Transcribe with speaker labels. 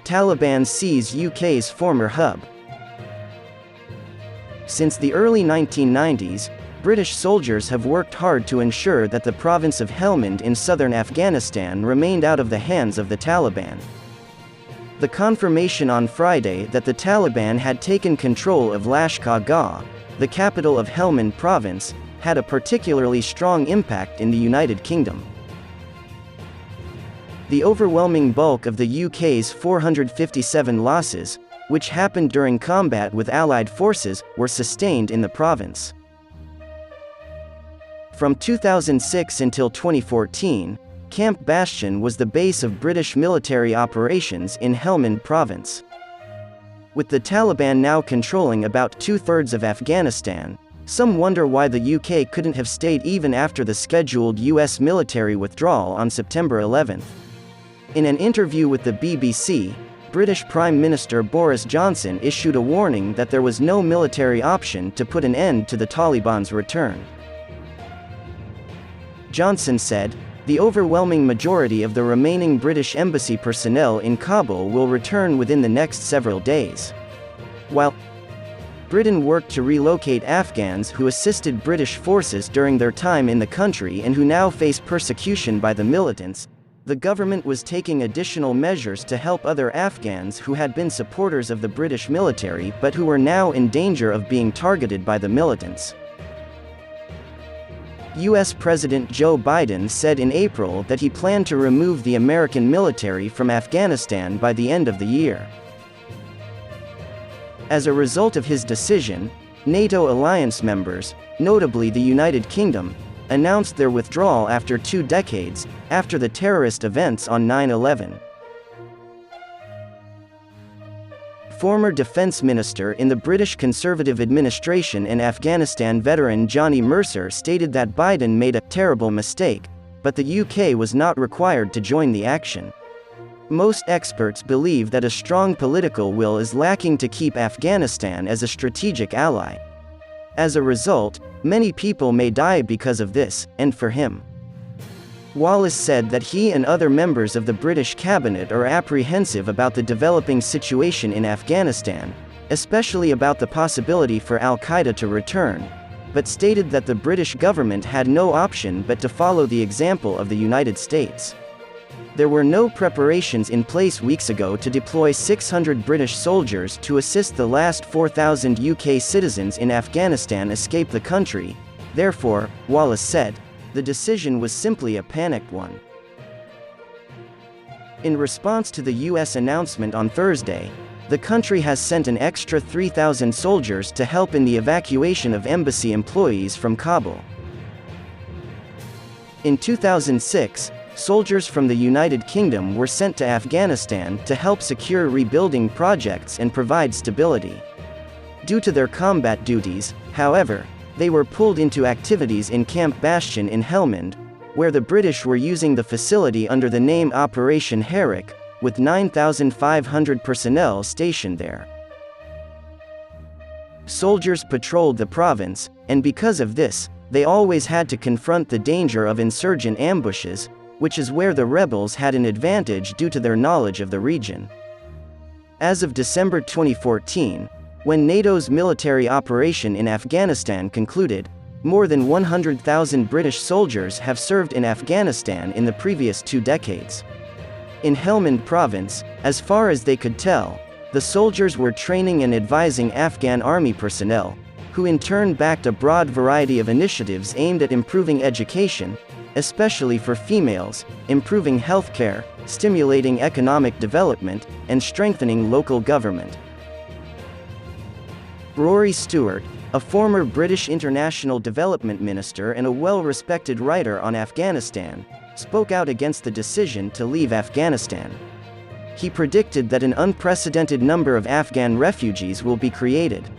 Speaker 1: Taliban seize UK's former hub. Since the early 1990s, British soldiers have worked hard to ensure that the province of Helmand in southern Afghanistan remained out of the hands of the Taliban. The confirmation on Friday that the Taliban had taken control of Lashkar-Gah, the capital of Helmand province, had a particularly strong impact in the United Kingdom. The overwhelming bulk of the UK's 457 losses, which happened during combat with Allied forces, were sustained in the province. From 2006 until 2014, Camp Bastion was the base of British military operations in Helmand province. With the Taliban now controlling about two-thirds of Afghanistan, some wonder why the UK couldn't have stayed even after the scheduled US military withdrawal on September 11. In an interview with the BBC, British Prime Minister Boris Johnson issued a warning that there was no military option to put an end to the Taliban's return. Johnson said, "The overwhelming majority of the remaining British embassy personnel in Kabul will return within the next several days." While Britain worked to relocate Afghans who assisted British forces during their time in the country and who now face persecution by the militants, the government was taking additional measures to help other Afghans who had been supporters of the British military but who were now in danger of being targeted by the militants. US President Joe Biden said in April that he planned to remove the American military from Afghanistan by the end of the year. As a result of his decision, NATO alliance members, notably the United Kingdom, announced their withdrawal after 2 decades, after the terrorist events on 9/11. Former Defence Minister in the British Conservative administration and Afghanistan veteran Johnny Mercer stated that Biden made a terrible mistake, but the UK was not required to join the action. Most experts believe that a strong political will is lacking to keep Afghanistan as a strategic ally. As a result, many people may die because of this, and for him. Wallace said that he and other members of the British cabinet are apprehensive about the developing situation in Afghanistan, especially about the possibility for al-Qaeda to return, but stated that the British government had no option but to follow the example of the United States. There were no preparations in place weeks ago to deploy 600 British soldiers to assist the last 4,000 UK citizens in Afghanistan escape the country. Therefore, Wallace said, the decision was simply a panicked one. In response to the US announcement on Thursday, the country has sent an extra 3,000 soldiers to help in the evacuation of embassy employees from Kabul. In 2006, soldiers from the United Kingdom were sent to Afghanistan to help secure rebuilding projects and provide stability. Due to their combat duties, however, they were pulled into activities in Camp Bastion in Helmand, where the British were using the facility under the name Operation Herrick, with 9,500 personnel stationed there. Soldiers patrolled the province, and because of this, they always had to confront the danger of insurgent ambushes, which is where the rebels had an advantage due to their knowledge of the region. As of December 2014, when NATO's military operation in Afghanistan concluded, more than 100,000 British soldiers have served in Afghanistan in the previous 2 decades. In Helmand province, as far as they could tell, the soldiers were training and advising Afghan army personnel, who in turn backed a broad variety of initiatives aimed at improving education, especially for females, improving healthcare, stimulating economic development, and strengthening local government. Rory Stewart, a former British International Development Minister and a well-respected writer on Afghanistan, spoke out against the decision to leave Afghanistan. He predicted that an unprecedented number of Afghan refugees will be created.